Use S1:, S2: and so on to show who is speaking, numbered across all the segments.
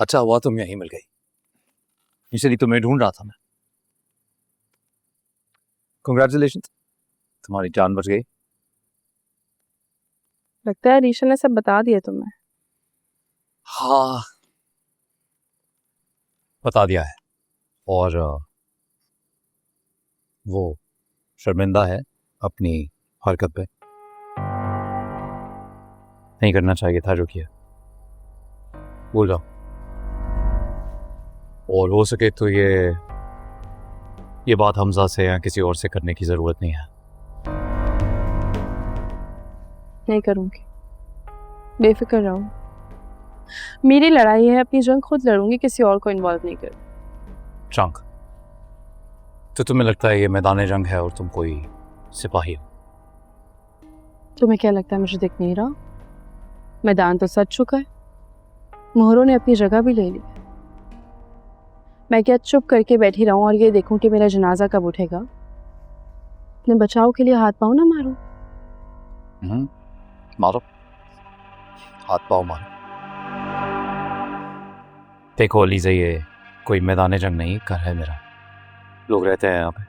S1: अच्छा हुआ तुम यहीं मिल गई, इसलिए तुम्हें ढूंढ रहा था मैं। कंग्रेचुलेशन, तुम्हारी जान बच गई।
S2: लगता है रीशा ने सब बता दिया तुम्हें।
S1: हाँ, बता दिया है। और वो शर्मिंदा है अपनी हरकत पे। नहीं करना चाहिए था जो किया, भूल जाओ। और हो सके तो ये बात हमजा से या किसी और से करने की जरूरत नहीं है।
S2: नहीं करूंगी, बेफिक्र रहो। मेरी लड़ाई है, अपनी जंग खुद लड़ूंगी, किसी और को इन्वॉल्व नहीं करूँ।
S1: जंग? तो तुम्हें लगता है ये मैदान जंग है और तुम कोई सिपाही हो?
S2: तुम्हें क्या लगता है मुझे दिख नहीं रहा? मैदान तो सज चुका है, मोहरों ने अपनी जगह भी ले ली। मैं क्या चुप करके बैठी रहूं और ये देखूं कि मेरा जनाजा कब उठेगा? अपने बचाव के लिए हाथ पाँव ना मारो।
S1: मारो, हाथ पाँव मारो। देखो अलीज़ा, ये कोई मैदान जंग नहीं, घर है मेरा, लोग रहते हैं यहाँ पे।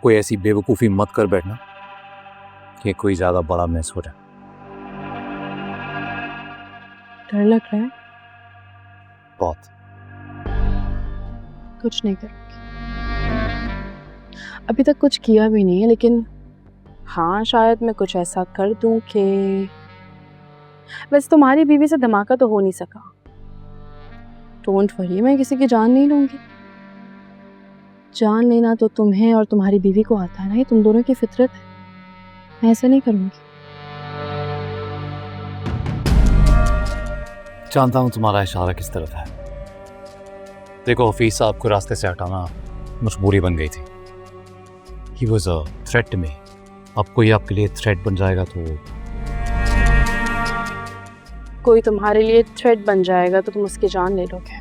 S1: कोई ऐसी बेवकूफ़ी मत कर बैठना कि कोई ज़्यादा बड़ा मिस हो जाए।
S2: डर लग रहा है?
S1: बहुत।
S2: कुछ नहीं करूंगी, अभी तक कुछ किया भी नहीं है, लेकिन हाँ शायद मैं कुछ ऐसा कर दूं कि वैसे तुम्हारी बीवी से धमाका तो हो नहीं सका। डोंट वरी, मैं किसी की जान नहीं लूंगी। जान लेना तो तुम्हें और तुम्हारी बीवी को आता है ना, ये तुम दोनों की फितरत है। मैं ऐसा नहीं करूंगी।
S1: जानता हूँ तुम्हारा इशारा किस तरफ है। देखो, हफीज साहब को रास्ते से हटाना मजबूरी बन गई थी। He was a threat to me. अब कोई आपके लिए थ्रेट बन जाएगा तो
S2: कोई तुम्हारे लिए थ्रेट बन जाएगा तो तुम उसकी जान ले लोगे।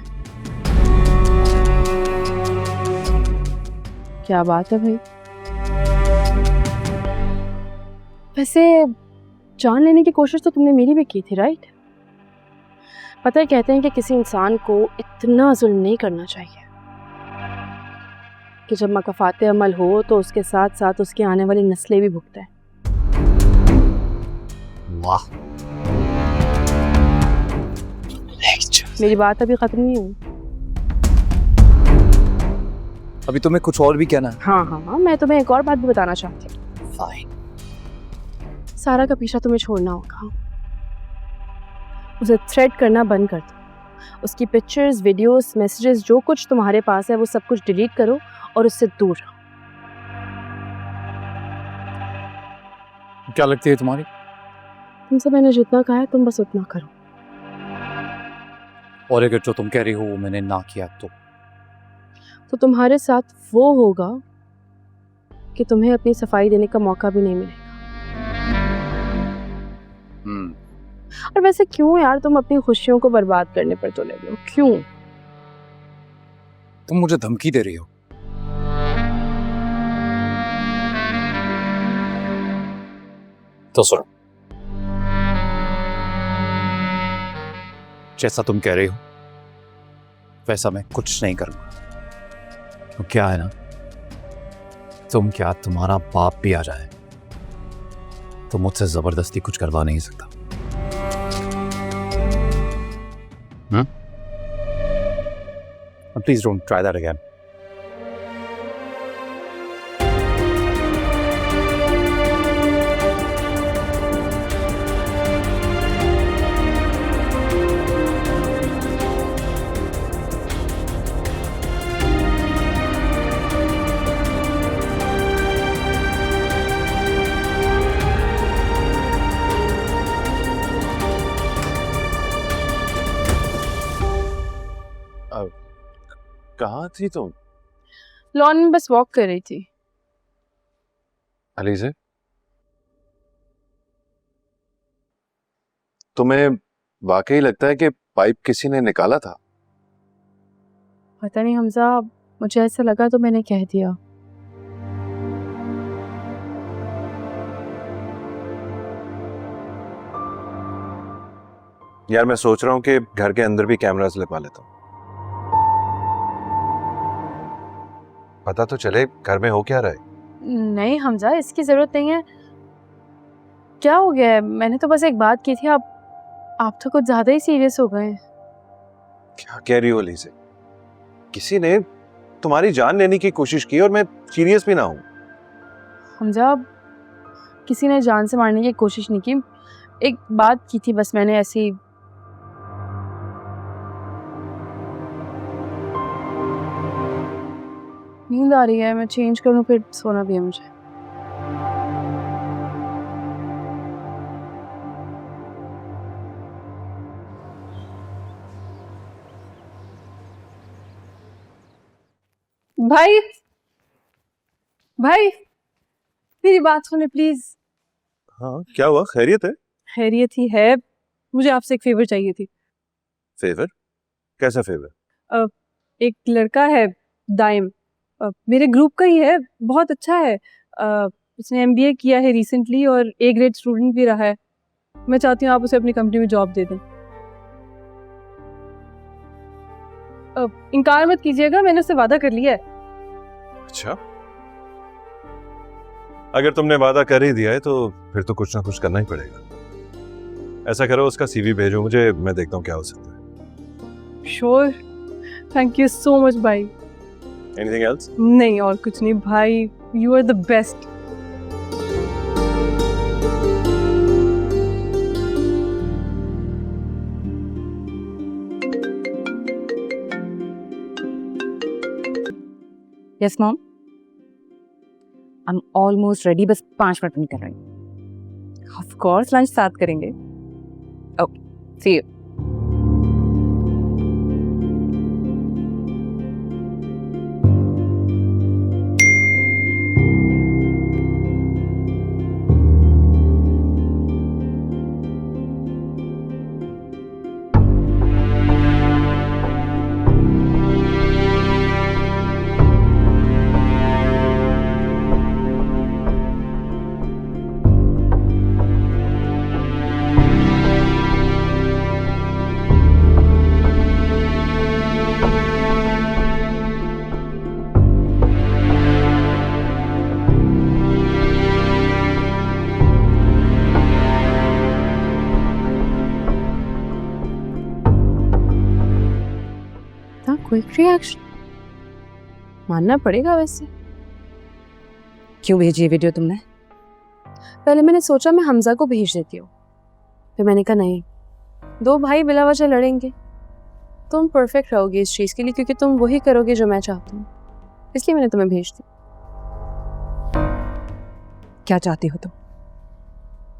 S2: क्या बात है भाई? वैसे जान लेने की कोशिश तो तुमने मेरी भी की थी, राइट? पता है, कहते हैं कि किसी इंसान को इतना जुल्म नहीं करना चाहिए कि जब मकफाते अमल हो तो उसके साथ साथ उसकी आने वाली नस्लें भी भुगतें।
S1: वाह,
S2: मेरी बात अभी खत्म नहीं हुई।
S1: अभी तुम्हें कुछ और भी कहना है?
S2: हाँ, मैं तुम्हें एक और बात भी बताना चाहती हूँ।
S1: फाइन।
S2: सारा का पीछा तुम्हें छोड़ना होगा। उसे थ्रेट करना बंद कर दो। उसकी पिक्चर्स, वीडियोस, मैसेजेस, जो कुछ तुम्हारे पास है वो सब कुछ डिलीट करो और उससे दूर रहो।
S1: क्या लगती है तुम्हारी?
S2: तुमसे मैंने जितना कहा है तुम बस उतना करो।
S1: और अगर जो तुम कह रही हो वो मैंने ना किया तो
S2: तुम्हारे साथ वो होगा कि तुम्हें अपनी सफाई देने का मौका भी नहीं मिलेगा। और वैसे क्यों यार तुम अपनी खुशियों को बर्बाद करने पर तुले हुए हो? क्यों?
S1: तुम मुझे धमकी दे रही हो? तो सुनो, जैसा तुम कह रही हो वैसा मैं कुछ नहीं करूंगा। तो क्या है ना, तुम क्या तुम्हारा बाप भी आ जाए तो मुझसे जबरदस्ती कुछ करवा नहीं सकता। Please don't try that again.
S3: कहाँ थी तुम?
S2: लॉन में बस वॉक कर रही थी।
S3: अलीज़ा, तुम्हें वाकई लगता है कि पाइप किसी ने निकाला था?
S2: पता नहीं हमजा, मुझे ऐसा लगा तो मैंने कह दिया।
S3: यार मैं सोच रहा हूँ कि घर के अंदर भी कैमरास लगवा लेता हूँ, पता तो चले घर में हो क्या रहा है।
S2: नहीं हमजा, इसकी जरूरत नहीं है। क्या हो गया है? मैंने तो बस एक बात की थी, आप तो कुछ ज्यादा ही सीरियस हो गए हैं।
S3: क्या कह रही हो लीज़े? किसी ने तुम्हारी जान लेने की कोशिश की और मैं सीरियस भी ना हूँ।
S2: हमजा, किसी ने जान से मारने की कोशिश नहीं की, एक बात की थी बस मैंने ऐसी। नींद आ रही है, मैं चेंज करूँ फिर सोना भी है मुझे। भाई भाई मेरी बात सुने प्लीज।
S3: हाँ क्या हुआ, खैरियत है?
S2: खैरियत ही है, मुझे आपसे एक फेवर चाहिए थी।
S3: फेवर? कैसा फेवर?
S2: एक लड़का है दाइम, मेरे ग्रुप का ही है, बहुत अच्छा है। उसने एमबीए किया है रिसेंटली और ए ग्रेड स्टूडेंट भी रहा है। मैं चाहती हूँ आप उसे अपनी कंपनी में जॉब दे दें। इनकार मत कीजिएगा, मैंने उससे वादा कर लिया है।
S3: अच्छा, अगर तुमने वादा कर ही दिया है तो फिर तो कुछ ना कुछ करना ही पड़ेगा। ऐसा करो, उसका सीवी भेजो मुझे, मैं देखता हूँ क्या हो सकता है।
S2: Sure, thank you so much भाई।
S3: Anything else?
S2: नहीं और कुछ नहीं भाई, you are the best.
S4: Yes mom, I am almost ready, बस 5 मिनट में कर रही हूँ। ऑफ कोर्स लंच साथ करेंगे। Okay, see you.
S2: Quick reaction मानना पड़ेगा वैसे।
S4: क्यों भेजी ये वीडियो तुमने?
S2: पहले मैंने सोचा मैं हमजा को भेज देती हूँ, फिर मैंने कहा नहीं, 2 भाई बिला वजह लड़ेंगे। तुम परफेक्ट रहोगे इस चीज़ के लिए क्योंकि तुम वही करोगे जो मैं चाहती हूँ, इसलिए मैंने तुम्हें भेज दी।
S4: क्या चाहती हो तुम?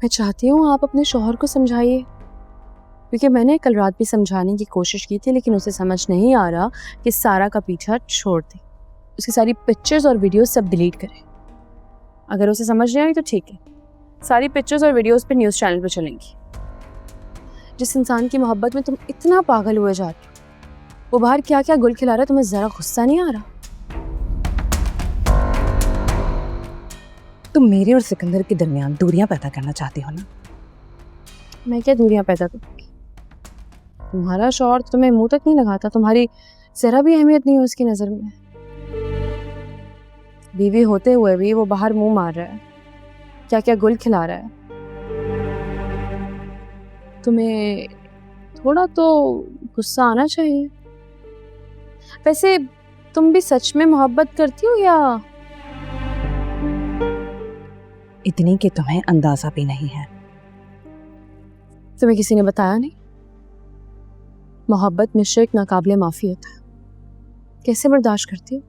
S2: मैं चाहती हूँ आप अपने शौहर को समझाइए, क्योंकि मैंने कल रात भी समझाने की कोशिश की थी लेकिन उसे समझ नहीं आ रहा कि सारा का पीछा छोड़ दे, उसकी सारी पिक्चर्स और वीडियोस सब डिलीट करे। अगर उसे समझ नहीं आई तो ठीक है, सारी पिक्चर्स और वीडियोस पे न्यूज़ चैनल पे चलेंगी। जिस इंसान की मोहब्बत में तुम इतना पागल हुए जा रहे हो, वो बाहर क्या क्या गुल खिला रहा है, तुम्हें ज़रा गुस्सा नहीं आ रहा?
S4: तुम मेरे और सिकंदर के दरमियान दूरियां पैदा करना चाहती हो ना?
S2: मैं क्या दूरियां पैदा करूँगी? तुम्हारा शौहर तुम्हें मुंह तक नहीं लगाता, तुम्हारी जरा भी अहमियत नहीं है उसकी नज़र में। बीवी होते हुए भी वो बाहर मुंह मार रहा है, क्या क्या गुल खिला रहा है। तुम्हें थोड़ा तो गुस्सा आना चाहिए। वैसे तुम भी सच में मोहब्बत करती हो या
S4: इतनी कि तुम्हें अंदाजा भी नहीं है?
S2: तुम्हें किसी ने बताया नहीं? मोहब्बत में शिर्क नाकाबिले माफ़ी होता है, कैसे बर्दाश्त करती हो?